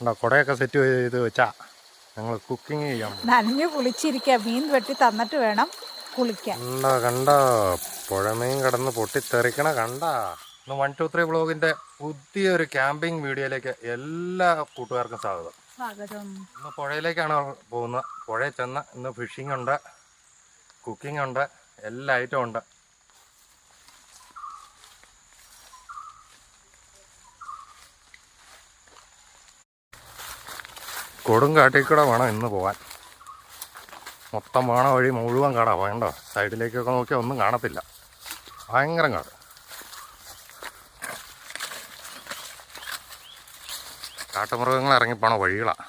ഉണ്ടോ കുടയൊക്കെ സെറ്റ് ചെയ്ത് വെച്ചാ ഞങ്ങൾ കുക്കിംഗ് ചെയ്യാൻ പോകും. നനഞ്ഞു കുളിച്ചിരിക്കുക. മീൻ വെട്ടി തന്നിട്ട് വേണം കുളിക്കാൻ. കണ്ടോ പുഴമീൻ കിടന്ന് പൊട്ടിത്തെറിക്കണ കണ്ടാ. 1 2 3 വ്ളോഗിന്റെ പുതിയൊരു ക്യാമ്പിംഗ് വീഡിയോയിലേക്ക് എല്ലാ കൂട്ടുകാർക്കും സ്വാഗതം. ഇന്ന് പുഴയിലേക്കാണ് പോകുന്നത്. പുഴയിൽ ചെന്ന് ഇന്ന് ഫിഷിംഗ് ഉണ്ട്, കുക്കിംഗ് ഉണ്ട്, എല്ലാ ഐറ്റം ഉണ്ട്. കൊടുങ്കാട്ടിക്കൂടെ വേണം ഇന്ന് പോകാൻ. മൊത്തം വേണ വഴി മുഴുവൻ കാടാ. വേണ്ടോ സൈഡിലേക്കൊക്കെ നോക്കിയാൽ ഒന്നും കാണത്തില്ല, ഭയങ്കര കാട്. കാട്ടുമൃഗങ്ങൾ ഇറങ്ങിപ്പോണ വഴികളാണ്.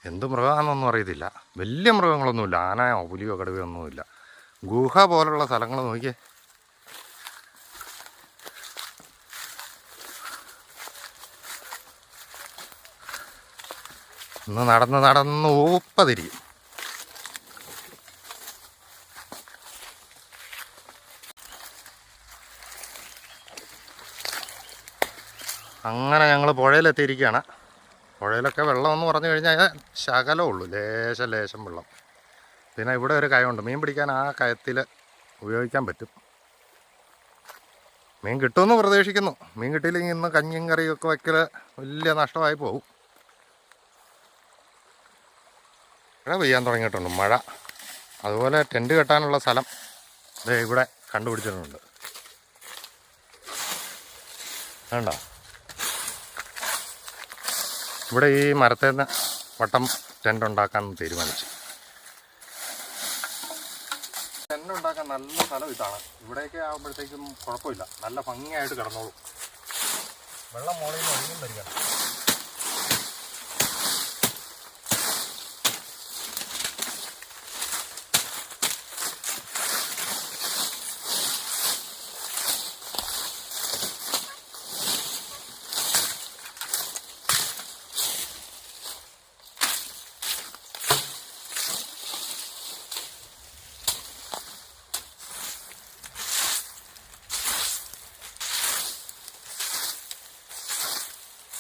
എന്ത് മൃഗമാണെന്നൊന്നും അറിയത്തില്ല. വലിയ മൃഗങ്ങളൊന്നുമില്ല, ആനയോ പുലിയോ കടുവയോ ഒന്നുമില്ല. ഗുഹ പോലുള്ള സ്ഥലങ്ങൾ നോക്കിയേ. ഇന്ന് നടന്ന് ഊപ്പതിരിയും. അങ്ങനെ ഞങ്ങൾ പുഴയിലെത്തിയിരിക്കുകയാണ്. പുഴയിലൊക്കെ വെള്ളമെന്ന് പറഞ്ഞു കഴിഞ്ഞാൽ ശകലമേ ഉള്ളൂ, ലേശം വെള്ളം. പിന്നെ ഇവിടെ ഒരു കയമുണ്ട്, മീൻ പിടിക്കാൻ ആ കയത്തിൽ ഉപയോഗിക്കാൻ പറ്റും. മീൻ കിട്ടുമെന്ന് പ്രതീക്ഷിക്കുന്നു. മീൻ കിട്ടിയില്ലെങ്കിൽ ഇന്ന് കഞ്ഞിയും കറിയൊക്കെ വയ്ക്കൽ വലിയ നഷ്ടമായി പോകും. മഴ പെയ്യാൻ തുടങ്ങിയിട്ടുണ്ട്, മഴ. അതുപോലെ ടെൻറ്റ് കെട്ടാനുള്ള സ്ഥലം ഇവിടെ കണ്ടുപിടിച്ചിട്ടുണ്ട്. വേണ്ട, ഇവിടെ ഈ മരത്തിൽ നിന്ന് വട്ടം ടെൻ്റ് ഉണ്ടാക്കാൻ തീരുമാനിച്ചു. ടെൻ്റ് ഉണ്ടാക്കാൻ നല്ല സ്ഥലം ഇതാണ്. ഇവിടേക്ക് ആകുമ്പോഴത്തേക്കും കുഴപ്പമില്ല, നല്ല ഭംഗിയായിട്ട് കിടന്നോളും. വെള്ളം മുകളിൽ നിന്ന് ഒഴുകും വരിക.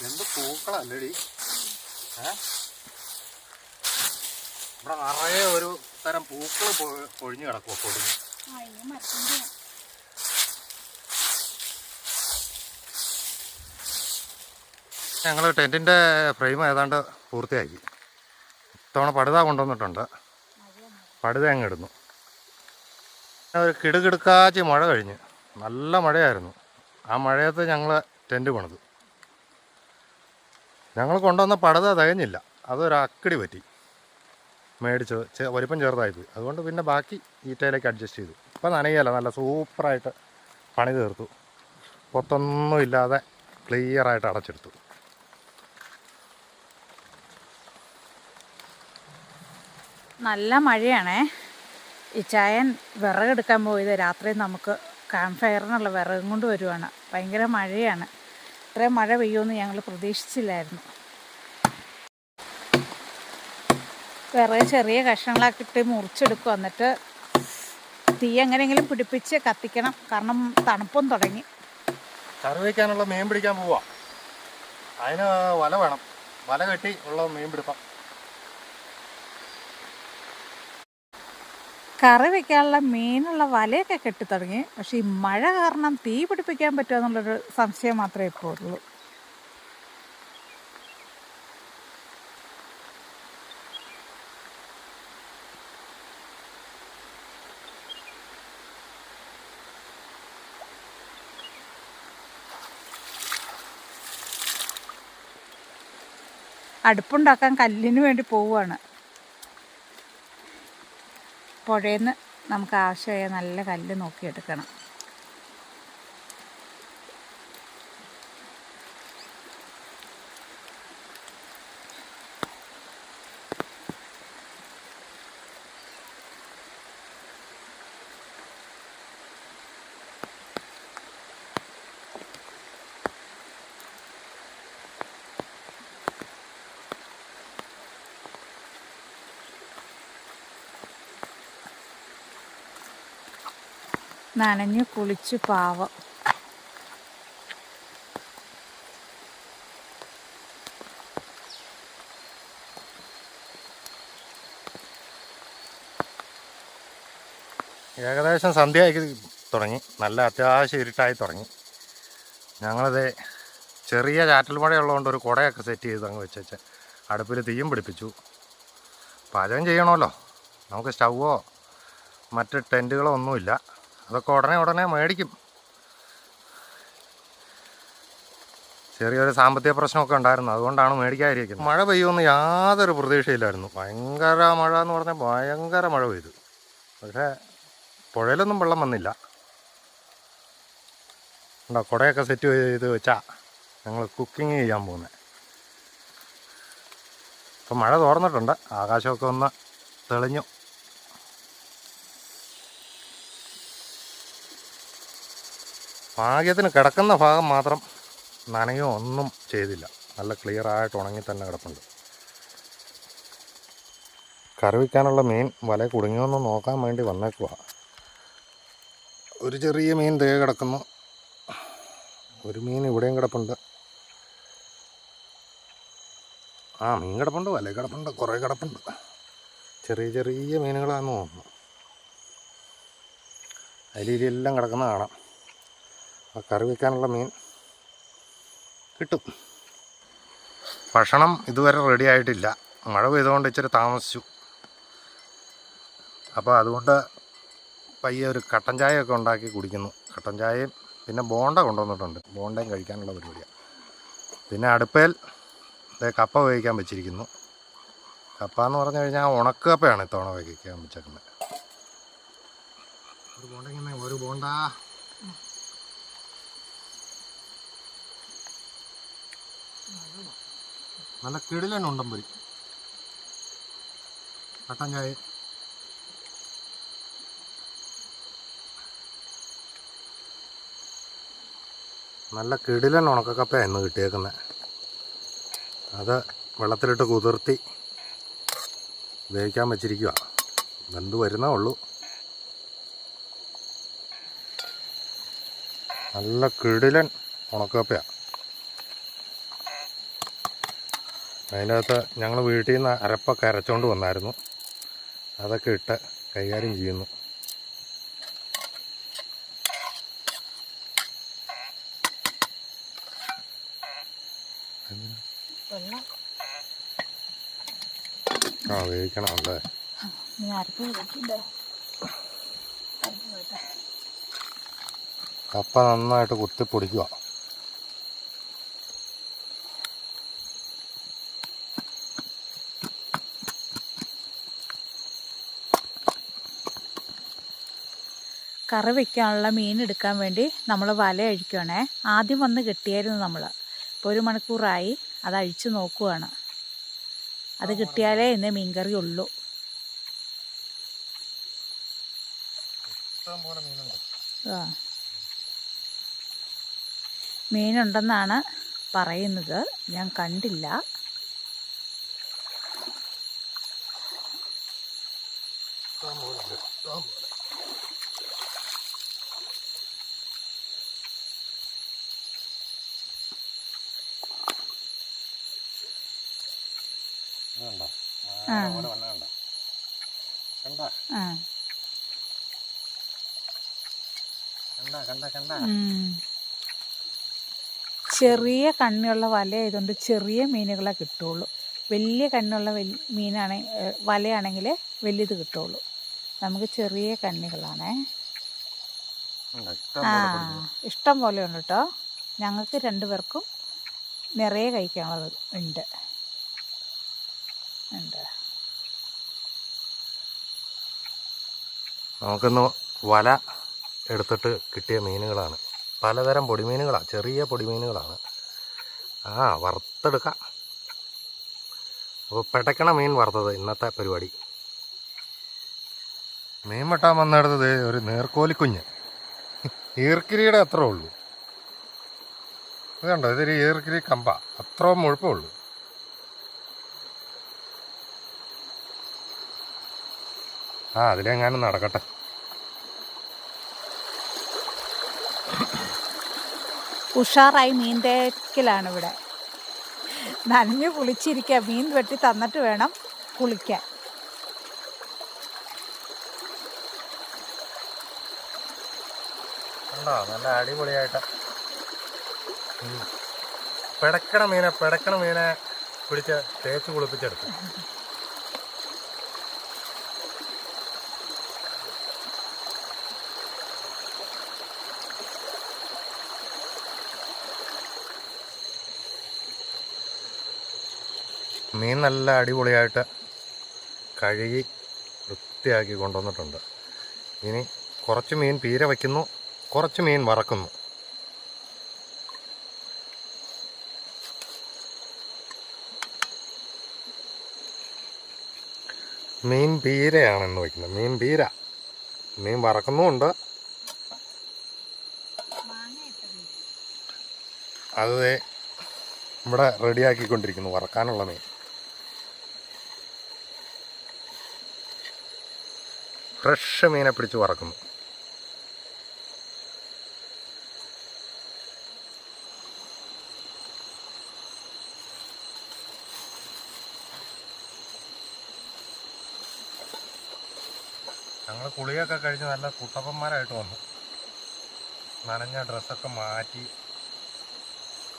എന്ത് പൂക്കളല്ലേടി. ഇവിടെ നിറയെ ഒരു തരം പൂക്കൾ പൊഴിഞ്ഞു കിടക്കുമോ പൊടിഞ്ഞ്. ഞങ്ങൾ ടെൻറ്റിൻ്റെ ഫ്രെയിം ഏതാണ്ട് പൂർത്തിയാക്കി. ഇത്തവണ പടുത കൊണ്ടുവന്നിട്ടുണ്ട്. പടുത അങ്ങ് ഇടുന്നു. ഒരു കിടുകിടുക്കാച്ചി മഴ കഴിഞ്ഞ്, നല്ല മഴയായിരുന്നു. ആ മഴയത്ത് ഞങ്ങൾ ടെൻറ്റ് പണിതു. ഞങ്ങൾ കൊണ്ടുവന്ന പടുത തികഞ്ഞില്ല, അതൊരു അക്കടി പറ്റി. മേടിച്ച് വലിപ്പം ചെറുതായിപ്പോയി. അതുകൊണ്ട് പിന്നെ ബാക്കി ഈറ്റയിലേക്ക് അഡ്ജസ്റ്റ് ചെയ്തു. ഇപ്പം നനയുകയല്ല, നല്ല സൂപ്പറായിട്ട് പണി തീർത്തു. പൊത്തൊന്നും ഇല്ലാതെ ക്ലിയറായിട്ട് അടച്ചെടുത്തു. നല്ല മഴയാണേ. ഈ ചായൻ വിറകെടുക്കാൻ പോയത് രാത്രി നമുക്ക് ക്യാമ്പ് ഫയറിനുള്ള വിറകും കൊണ്ട് വരുവാണ്. ഭയങ്കര മഴയാണ്. ഇത്രയും മഴ പെയ്യുമെന്ന് ഞങ്ങൾ പ്രതീക്ഷിച്ചില്ലായിരുന്നു. വിറക് ചെറിയ കഷ്ണങ്ങളാക്കിയിട്ട് മുറിച്ചെടുക്കും. എന്നിട്ട് തീ എങ്ങനെയെങ്കിലും പിടിപ്പിച്ച് കത്തിക്കണം, കാരണം തണുപ്പും തുടങ്ങി. കറി വയ്ക്കാനുള്ള മീൻ പിടിക്കാൻ പോവാ. അതിന് വല വേണം, വല കെട്ടി ഉള്ള മീൻ പിടിപ്പം. കറി വയ്ക്കാനുള്ള മീനുള്ള വലയൊക്കെ കെട്ടിത്തുടങ്ങി. പക്ഷേ ഈ മഴ കാരണം തീ പിടിപ്പിക്കാൻ പറ്റുമോ എന്നുള്ളൊരു സംശയം മാത്രമേ ഇപ്പോൾ ഉള്ളൂ. അടുപ്പുണ്ടാക്കാൻ കല്ലിന് വേണ്ടി പോവുകയാണ്. പുഴയിൽ നിന്ന് നമുക്ക് ആവശ്യമായ നല്ല കല്ല് നോക്കിയെടുക്കണം. നനഞ്ഞു കുളിച്ചു പാവം. ഏകദേശം സന്ധ്യയായി തുടങ്ങി, നല്ല അത്യാവശ്യം ഇരുട്ടായി തുടങ്ങി. ഞങ്ങളത് ചെറിയ ചാറ്റൽ മഴയുള്ളതുകൊണ്ട് ഒരു കുടയൊക്കെ സെറ്റ് ചെയ്ത് അങ്ങ് വെച്ച് അടുപ്പിൽ തീയും പിടിപ്പിച്ചു. പാചകം ചെയ്യണമല്ലോ, നമുക്ക് സ്റ്റൗവോ മറ്റ് ടെൻറ്റുകളോ ഒന്നുമില്ല. അതൊക്കെ ഉടനെ മേടിക്കും. ചെറിയൊരു സാമ്പത്തിക പ്രശ്നമൊക്കെ ഉണ്ടായിരുന്നു, അതുകൊണ്ടാണ് മേടിക്കാതിരിക്കുന്നത്. മഴ പെയ്യുമെന്ന് യാതൊരു പ്രതീക്ഷയില്ലായിരുന്നു. ഭയങ്കര മഴ എന്ന് പറഞ്ഞാൽ ഭയങ്കര മഴ പെയ്തു. പക്ഷേ പുഴയിലൊന്നും വെള്ളം വന്നില്ല. ഉണ്ടോ, കുടയൊക്കെ സെറ്റ് ചെയ്ത് വെച്ചാൽ ഞങ്ങൾ കുക്കിംഗ് ചെയ്യാൻ പോകുന്നത്. ഇപ്പം മഴ തോർന്നിട്ടുണ്ട്, ആകാശമൊക്കെ ഒന്ന് തെളിഞ്ഞു. ഭാഗ്യത്തിന് കിടക്കുന്ന ഭാഗം മാത്രം നനയോ ഒന്നും ചെയ്തില്ല, നല്ല ക്ലിയറായിട്ട് ഉണങ്ങി തന്നെ കിടപ്പുണ്ട്. കറി വയ്ക്കാനുള്ള മീൻ വല കുടുങ്ങിയോന്ന് നോക്കാൻ വേണ്ടി വന്നേക്കുക. ഒരു ചെറിയ മീൻ ദേ കിടക്കുന്നു, ഒരു മീൻ ഇവിടെയും കിടപ്പുണ്ട്. മീൻ കിടപ്പുണ്ട്, വല കിടപ്പുണ്ട്, കുറേ കിടപ്പുണ്ട്. ചെറിയ മീനുകളാണെന്ന് തോന്നുന്നു. അതിലെല്ലാം കിടക്കുന്ന കാണാം. ആ കറി വയ്ക്കാനുള്ള മീൻ കിട്ടും. ഭക്ഷണം ഇതുവരെ റെഡി ആയിട്ടില്ല, മഴ പെയ്തുകൊണ്ട് ഇച്ചിരി താമസിച്ചു. അപ്പോൾ അതുകൊണ്ട് പയ്യെ ഒരു കട്ടൻ ചായയൊക്കെ ഉണ്ടാക്കി കുടിക്കുന്നു. കട്ടൻ ചായയും പിന്നെ ബോണ്ട കൊണ്ടുവന്നിട്ടുണ്ട്, ബോണ്ടയും കഴിക്കാനുള്ള പരിപാടിയാണ്. പിന്നെ അടുപ്പേൽ കപ്പ വേവിക്കാൻ വെച്ചിരിക്കുന്നു. കപ്പ എന്ന് പറഞ്ഞു കഴിഞ്ഞാൽ ഉണക്ക് കപ്പയാണ് ഇത്തവണ വേവിക്കാൻ വെച്ചേക്കുന്നത്. ഒരു ബോണ്ട നല്ല കിടിലൻ ഉണ്ടമ്പൊരി, കട്ടൻ ചായ. നല്ല കിടിലൻ ഉണക്കക്കപ്പയാണ് ഇന്ന് കിട്ടിയേക്കുന്നത്. അത് വെള്ളത്തിലിട്ട് കുതിർത്തി വേവിക്കാൻ വെച്ചിരിക്കുക. വെന്ത് വരുന്നേ ഉള്ളൂ. നല്ല കിടിലൻ ഉണക്കക്കപ്പയാണ്. അതിൻ്റെ അകത്ത് ഞങ്ങൾ വീട്ടിൽ നിന്ന് അരപ്പൊക്കെ അരച്ചുകൊണ്ട് വന്നായിരുന്നു, അതൊക്കെ ഇട്ട് കൈകാര്യം ചെയ്യുന്നു. വേവിക്കണം അല്ലേ? കപ്പ നന്നായിട്ട് കുത്തിപ്പൊടിക്കുക. കറി വയ്ക്കാനുള്ള മീൻ എടുക്കാൻ വേണ്ടി നമ്മൾ വല അഴിക്കുകയാണേ. ആദ്യം വന്ന് കിട്ടിയായിരുന്നു നമ്മൾ. ഇപ്പോൾ 1 മണിക്കൂറായി, അത് അഴിച്ച് നോക്കുവാണ്. അത് കിട്ടിയാലേ ഇന്ന് മീൻകറി ഉള്ളൂ. മീനുണ്ടെന്നാണ് പറയുന്നത്, ഞാൻ കണ്ടില്ല. ചെറിയ കണ്ണിയുള്ള വല ആയതുകൊണ്ട് ചെറിയ മീനുകളെ കിട്ടുള്ളൂ. വലിയ കണ്ണിയുള്ള വലയാണെങ്കിൽ വലിയത് കിട്ടുള്ളൂ. നമുക്ക് ചെറിയ കണ്ണികളാണേ. ഇഷ്ടം പോലെ ഉണ്ട് കേട്ടോ. ഞങ്ങൾക്ക് 2 പേർക്കും നിറയെ കഴിക്കാനുള്ളത് ഉണ്ട്. നമുക്കിന്ന് വല എടുത്തിട്ട് കിട്ടിയ മീനുകളാണ്. പലതരം പൊടിമീനുകളാണ്, ചെറിയ പൊടിമീനുകളാണ്. വറുത്തെടുക്കാം. അപ്പോൾ പെടക്കണ മീൻ വറുത്തത് ഇന്നത്തെ പരിപാടി. മീൻ വെട്ടാൻ വന്നെടുത്തത് ഒരു നീർക്കോലിക്കുഞ്ഞ്, ഈർക്കിരിയുടെ അത്രേ ഉള്ളൂ. ഇത് കണ്ടോ, ഇതൊരു ഈർക്കിരി കമ്പ, അത്ര മുഴുപ്പേ ഉള്ളൂ. അതിലെങ്ങാനും നടക്കട്ടെ. ഉഷാറായി മീൻ തേക്കലാണ് ഇവിടെ. നനഞ്ഞു കുളിച്ചിരിക്കുക. മീൻ വെട്ടി തന്നിട്ട് വേണം കുളിക്കാൻ. കണ്ടോ നല്ല അടിപൊളിയായിട്ട് പിടക്കണ മീനെ പിടിച്ച് തേച്ച് കുളിപ്പിച്ചെടുത്തു. മീൻ നല്ല അടിപൊളിയായിട്ട് കഴുകി വൃത്തിയാക്കി കൊണ്ടുവന്നിട്ടുണ്ട്. ഇനി കുറച്ച് മീൻ പീര വയ്ക്കുന്നു, കുറച്ച് മീൻ വറക്കുന്നു. മീൻ പീരയാണ് ഇന്ന് വയ്ക്കുന്നത്, മീൻ പീര. മീൻ വറക്കുന്നുമുണ്ട്. അത് ഇവിടെ റെഡിയാക്കിക്കൊണ്ടിരിക്കുന്നു വറക്കാനുള്ള മീൻ. ഫ്രഷ് മീനെ പിടിച്ച് വറക്കുന്നു. ഞങ്ങൾ കുളിയൊക്കെ കഴിഞ്ഞ് നല്ല കുട്ടപ്പന്മാരായിട്ട് വന്നു. നനഞ്ഞ ഡ്രസ്സൊക്കെ മാറ്റി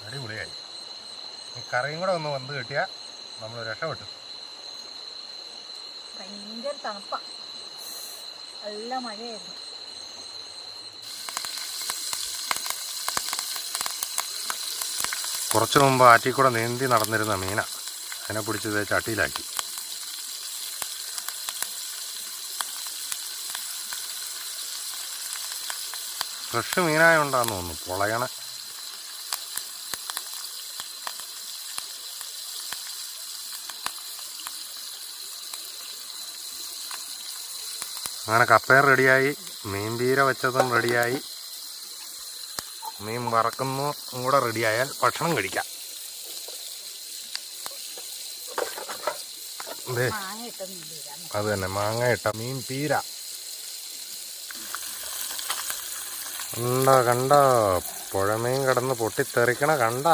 അടിപൊളിയായി. ഈ കറിയും കൂടെ ഒന്ന് വന്ന് കിട്ടിയാൽ നമ്മൾ രക്ഷപ്പെട്ടു. ഭയങ്കര തണുപ്പാ, നല്ല മഴയായിരുന്നു. കുറച്ച് മുമ്പ് ആറ്റിൽ കൂടെ നീന്തി നടന്നിരുന്ന മീന അതിനെ പിടിച്ച് ചട്ടിയിലാക്കി. ഫ്രഷ് മീനായോണ്ടാന്ന് തോന്നുന്നു പൊളയണ. അങ്ങനെ കപ്പയും റെഡിയായി, മീൻ പീര വെച്ചതും റെഡിയായി. മീൻ വറക്കുന്നു കൂടെ റെഡിയായാൽ ഭക്ഷണം കഴിക്കാം. അത് തന്നെ, മാങ്ങ ഇട്ട മീൻ പീര. കണ്ട പുഴമീൻ കിടന്ന് പൊട്ടിത്തെറിക്കണ കണ്ട.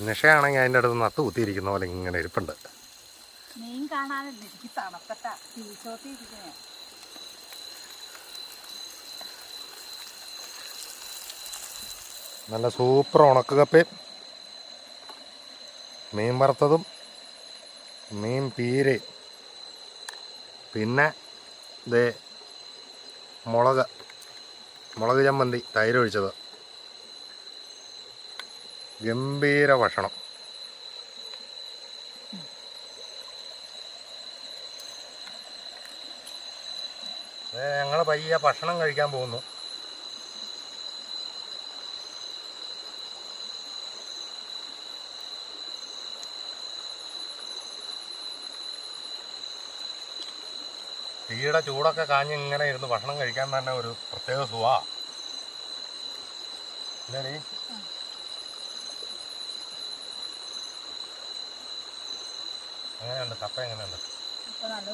നിഷയാണെങ്കിൽ അതിൻ്റെ അടുത്ത് നത്ത് കുത്തിയിരിക്കുന്ന പോലെ ഇങ്ങനെ ഇരിപ്പുണ്ട്. മീൻ കാണാനല്ല, എനിക്ക് തണുപ്പട്ട തിരിച്ചോട്ടിരിക്കണേ. നല്ല സൂപ്പർ ഉണക്കുകപ്പയും മീൻ വറുത്തതും മീൻ പീരയും പിന്നെ ദേ മുളക് ചമ്മന്തി, തൈര് ഒഴിച്ചത്. ഗംഭീര ഭക്ഷണം. ഞങ്ങൾ പയ്യെ ഭക്ഷണം കഴിക്കാൻ പോകുന്നു. തീയുടെ ചൂടൊക്കെ കാഞ്ഞ് ഇങ്ങനെ ഇരുന്ന് ഭക്ഷണം കഴിക്കാൻ തന്നെ ഒരു പ്രത്യേക സുഖാ. അല്ലേ? എങ്ങനെയുണ്ട് കപ്പ? എങ്ങനെയുണ്ട്?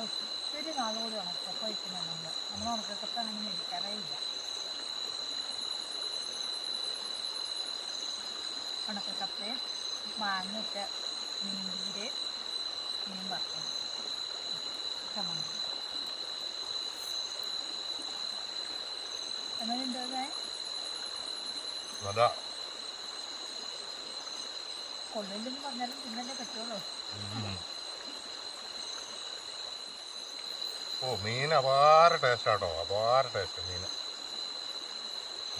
ഒത്തിരി നാളുകൂടി ഉണക്കപ്പ വയ്ക്കുന്നുണ്ട്. നമ്മൾ ഉണക്കപ്പ അങ്ങനെ മേടിക്കാറേ ഇല്ല. ഉണക്കപ്പയും മാങ്ങയിട്ട് മീൻപീര്, മീൻ വറുത്തത്, ചമ്മന്തി. കൊള്ളില്ലെന്ന് പറഞ്ഞാലും പിന്നല്ലേ പറ്റുള്ളൂ. ഓ, മീൻ അപാര ടേസ്റ്റ് ആട്ടോ, അപാര ടേസ്റ്റ് മീൻ.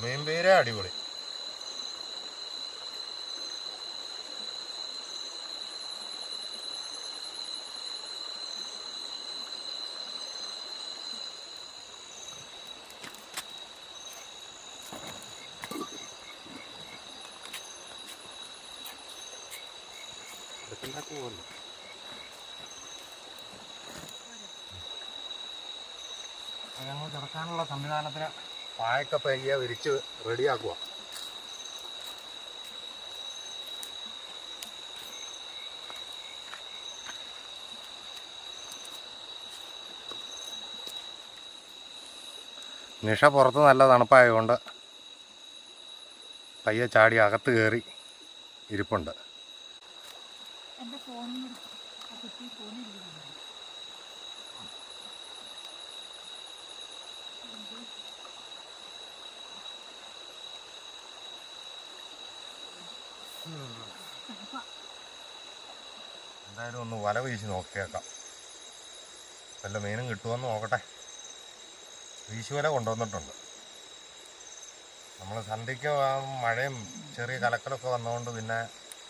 മീൻ പീര അടിപൊളി. ഞങ്ങൾ കിടക്കാനുള്ള സംവിധാനത്തിന് പായൊക്കെ പയ്യെ വിരിച്ച് റെഡിയാക്കുക. നിഷ പുറത്ത് നല്ല തണുപ്പായതുകൊണ്ട് പയ്യെ ചാടി അകത്ത് കയറി ഇരിപ്പുണ്ട്. എന്തായാലും ഒന്ന് വല വീശി നോക്കിയേക്കാം, വല്ല മീനും കിട്ടുമെന്ന് നോക്കട്ടെ. വീശുവല കൊണ്ടുവന്നിട്ടുണ്ട്. നമ്മൾ സന്ധ്യയ്ക്ക് മഴയും ചെറിയ കലക്കലൊക്കെ വന്നതുകൊണ്ട് പിന്നെ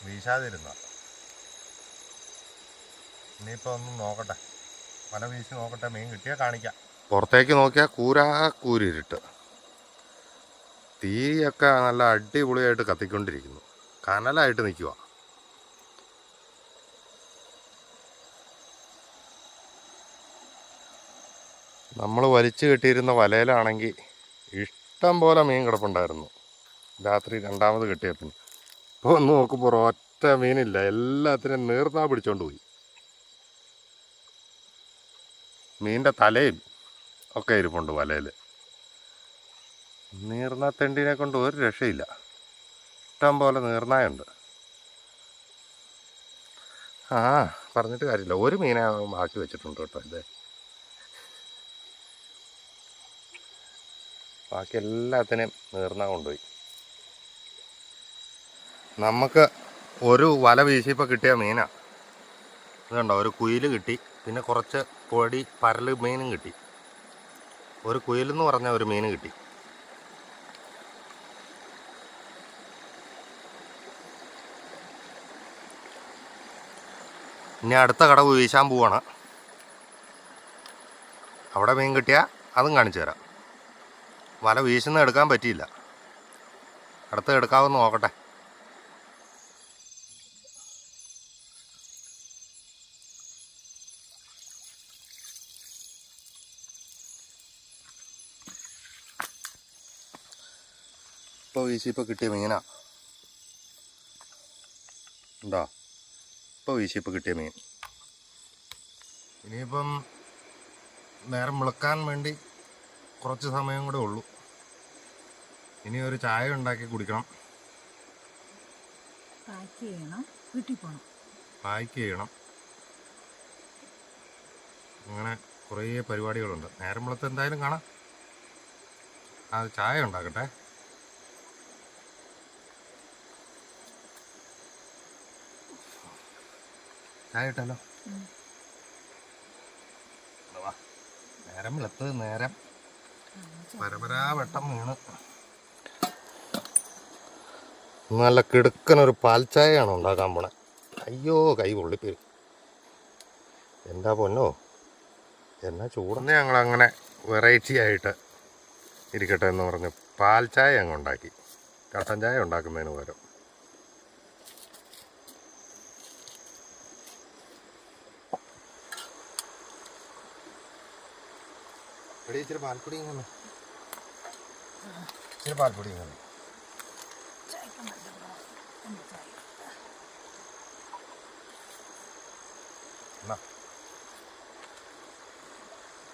വീശാതിരുന്ന. ഇനിയിപ്പോൾ ഒന്ന് നോക്കട്ടെ, വല വീശി നോക്കട്ടെ, മീൻ കിട്ടിയാൽ കാണിക്കാം. പുറത്തേക്ക് നോക്കിയാൽ കൂരിരുട്ട്, തീയൊക്കെ നല്ല അടിപൊളിയായിട്ട് കത്തിക്കൊണ്ടിരിക്കുന്നു, കനലായിട്ട് നിൽക്കുക. നമ്മൾ വലിച്ചു കെട്ടിയിരുന്ന വലയിലാണെങ്കിൽ ഇഷ്ടം പോലെ മീൻ കിടപ്പുണ്ടായിരുന്നു. രാത്രി രണ്ടാമത് കെട്ടിയപ്പിന് ഇപ്പോൾ ഒന്ന് നോക്കുമ്പോൾ ഒറ്റ മീനില്ല, എല്ലാത്തിനും നീർന്നാ പിടിച്ചോണ്ട് പോയി. മീനിൻ്റെ തലയും ഒക്കെ ഇരിപ്പുണ്ട് വലയിൽ. നീർനാത്തെണ്ടിനെ കൊണ്ട് ഒരു രക്ഷയില്ല, ഇഷ്ടം പോലെ നീർനായുണ്ട്. ആ പറഞ്ഞിട്ട് കാര്യമില്ല, ഒരു മീനെ ബാക്കി വെച്ചിട്ടുണ്ട് കേട്ടോ. ഇത് ബാക്കി എല്ലാത്തിനെയും നീർനാ കൊണ്ടുപോയി. നമുക്ക് ഒരു വല വീശിയപ്പോൾ കിട്ടിയ മീനാ ഇതുണ്ടോ. ഒരു കുയിൽ കിട്ടി, പിന്നെ കുറച്ച് പൊടി പരൽ മീനും കിട്ടി. ഒരു കുയിലെന്ന് പറഞ്ഞ ഒരു മീൻ കിട്ടി. ഇനി അടുത്ത കടവ് വീശാൻ പോവാണ്. അവിടെ മീൻ കിട്ടിയാൽ അതും കാണിച്ചു തരാം. വല വീശുന്ന എടുക്കാൻ പറ്റിയില്ല, അടുത്ത് എടുക്കാമെന്ന് നോക്കട്ടെ. ഇപ്പോൾ വീശിയപ്പോൾ കിട്ടിയ മീനാ ഉണ്ടോ. ഇപ്പോൾ വീശിയപ്പോൾ കിട്ടിയ മീൻ. ഇനിയിപ്പം നേരം വിളക്കാൻ വേണ്ടി കുറച്ച് സമയം കൂടെ ഉള്ളൂ. ഇനി ഒരു ചായ ഉണ്ടാക്കി കുടിക്കണം, പായ്ക്ക് ചെയ്യണം. അങ്ങനെ കുറേ പരിപാടികളുണ്ട്. നേരം വിളത്ത് എന്തായാലും കാണാം. അത് ചായ ഉണ്ടാക്കട്ടെ. ചായ ഇട്ടല്ലോ. നേരം വിളത്ത് നേരം പരപരാ വെട്ടം വീണ് നല്ല കിടുക്കനൊരു പാൽച്ചായയാണ് ഉണ്ടാക്കാൻ പോണേ. അയ്യോ കൈ പൊള്ളിപ്പോയി, എന്താ പൊന്നോ എന്നാ ചൂടന്ന്. ഞങ്ങളങ്ങനെ വെറൈറ്റി ആയിട്ട് ഇരിക്കട്ടെ എന്ന് പറഞ്ഞ് പാൽച്ചായ അങ്ങ് ഉണ്ടാക്കി, കട്ടൻ ചായ ഉണ്ടാക്കുന്നതിന് പകരം. ഇച്ചിരി പാൽപ്പൊടി ഇങ്ങനെ, ഇച്ചിരി പാൽപ്പൊടി ഇങ്ങനെ.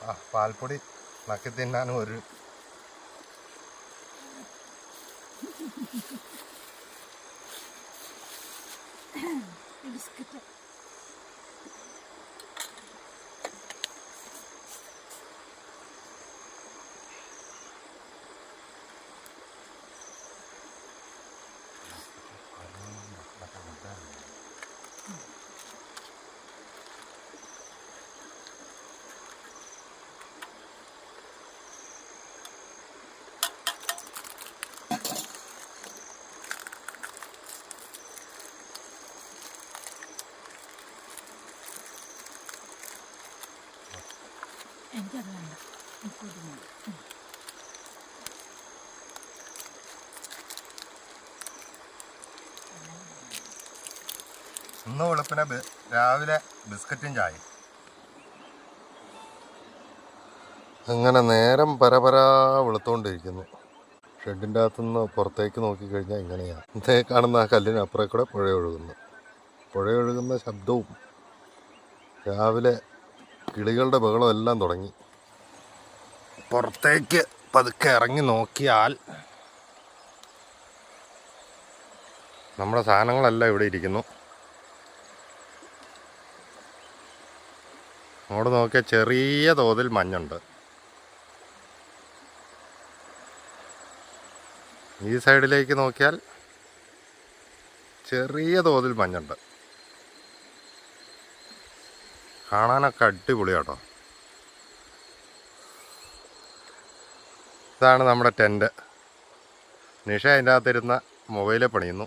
ആ പാൽപ്പൊടി നക്കി തിന്നാനും ഒരു ബിസ്ക്കറ്റ്. എനിക്കത് വേണ്ട, എനിക്കത് വേണ്ട. ഇന്ന് വെളുപ്പിനെ രാവിലെ ബിസ്ക്കറ്റും ചായയും. അങ്ങനെ നേരം പരപരാ വെളുത്തുകൊണ്ടിരിക്കുന്നു. ഷെഡിൻ്റെ അകത്തുനിന്ന് പുറത്തേക്ക് നോക്കിക്കഴിഞ്ഞാൽ ഇങ്ങനെയാണ്. ഇതേ കാണുന്ന ആ കല്ലിന് അപ്പുറേ കൂടെ പുഴ ഒഴുകുന്നു. പുഴ ഒഴുകുന്ന ശബ്ദവും രാവിലെ കിളികളുടെ ബഹളം എല്ലാം തുടങ്ങി. പുറത്തേക്ക് പതുക്കെ ഇറങ്ങി നോക്കിയാൽ നമ്മുടെ സാധനങ്ങളെല്ലാം ഇവിടെ ഇരിക്കുന്നു. അങ്ങോട്ട് നോക്കിയാൽ ചെറിയ തോതിൽ മഞ്ഞുണ്ട്. ഈ സൈഡിലേക്ക് നോക്കിയാൽ ചെറിയ തോതിൽ മഞ്ഞുണ്ട്. കാണാനൊക്കെ അടിപൊളിയാട്ടോ. ഇതാണ് നമ്മുടെ ടെൻറ്റ്. നിഷ അതിൻ്റെ അകത്തിരുന്ന മൊബൈലിൽ പണിയുന്നു.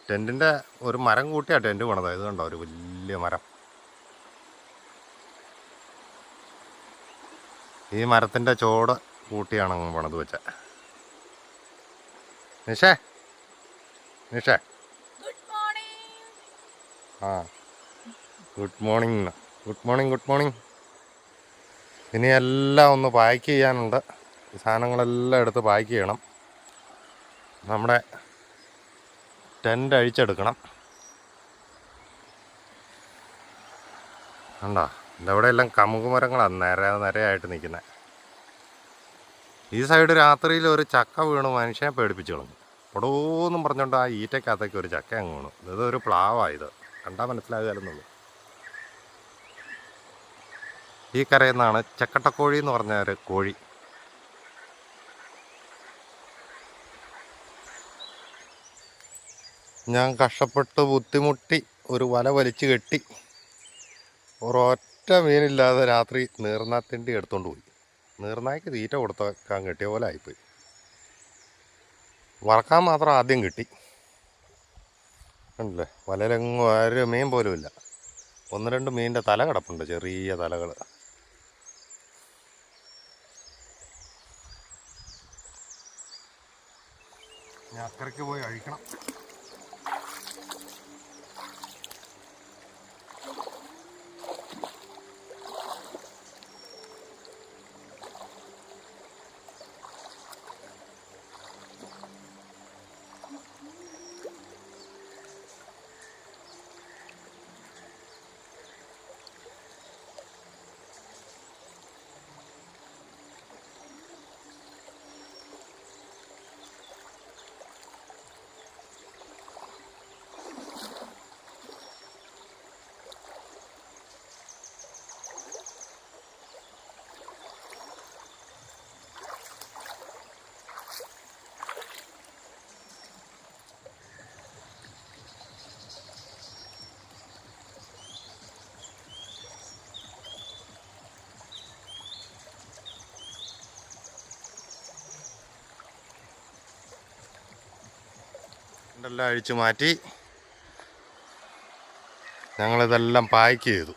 ടെൻറ്റിൻ്റെ ഒരു മരം കൂട്ടിയാണ് ടെൻറ്റ് പണിത്. ഇത് കണ്ടോ, ഒരു വലിയ മരം. ഈ മരത്തിൻ്റെ ചോട് കൂട്ടിയാണ് അങ്ങ് പണിത് വെച്ച. നിഷേ നിഷേ ആ good morning. Good morning, good morning. ഇനി എല്ലാം ഒന്ന് പാക്ക് ചെയ്യാനുണ്ട്. സാധനങ്ങളെല്ലാം എടുത്ത് പാക്ക് ചെയ്യണം. നമ്മുടെ ടെൻ്റ് അഴിച്ചെടുക്കണം. ഉണ്ടോ, ഇതവിടെ എല്ലാം കമുക് മരങ്ങളാണ് നിരയായിട്ട് നിൽക്കുന്നത്. ഈ സൈഡ് രാത്രിയിൽ ഒരു ചക്ക വീണ് മനുഷ്യനെ പേടിപ്പിച്ച് കളഞ്ഞു. പൊടൂന്നും പറഞ്ഞുകൊണ്ട് ആ ഈറ്റക്കകത്തേക്ക് ഒരു ചക്ക അങ്ങ് വീണു. ഇതൊരു പ്ലാവായത്, കണ്ടാൽ മനസ്സിലാകുകയെന്നുള്ളൂ. ഈ കരയിൽ നിന്നാണ് ചക്കട്ടക്കോഴി എന്ന് പറഞ്ഞ ഒരു കോഴി. ഞാൻ കഷ്ടപ്പെട്ട് ബുദ്ധിമുട്ടി ഒരു വല വലിച്ചു കെട്ടി ഒരൊറ്റ മീനില്ലാതെ രാത്രി നീർനാത്തിണ്ടി എടുത്തുകൊണ്ട് പോയി. നീർനായ്ക്ക് തീറ്റ കൊടുക്കാൻ കിട്ടിയ പോലെ ആയിപ്പോയി. വറക്കാൻ മാത്രം ആദ്യം കിട്ടി. ഉണ്ടല്ലേ, വലയിലെങ്ങും ഒരു മീൻ പോലും ഇല്ല. 1-2 മീനിൻ്റെ തല കിടപ്പുണ്ട്, ചെറിയ തലകൾ. ഞാൻ അക്കരയ്ക്ക് പോയി അഴിക്കണം. എല്ലാം അഴിച്ചു മാറ്റി ഞങ്ങളിതെല്ലാം പാക്ക് ചെയ്തു.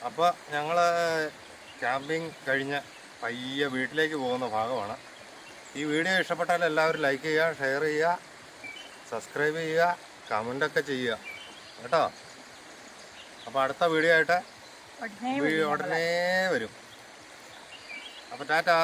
അപ്പോൾ ഞങ്ങൾ ക്യാമ്പിങ് കഴിഞ്ഞ് പയ്യെ വീട്ടിലേക്ക് പോകുന്ന ഭാഗമാണ്. ഈ വീഡിയോ ഇഷ്ടപ്പെട്ടാൽ എല്ലാവരും ലൈക്ക് ചെയ്യുക, ഷെയർ ചെയ്യുക, സബ്സ്ക്രൈബ് ചെയ്യുക, കമൻ്റൊക്കെ ചെയ്യുക കേട്ടോ. അപ്പോൾ അടുത്ത വീഡിയോ ആയിട്ട് ഉടനെ വരും. അപ്പോൾ ടാറ്റാ.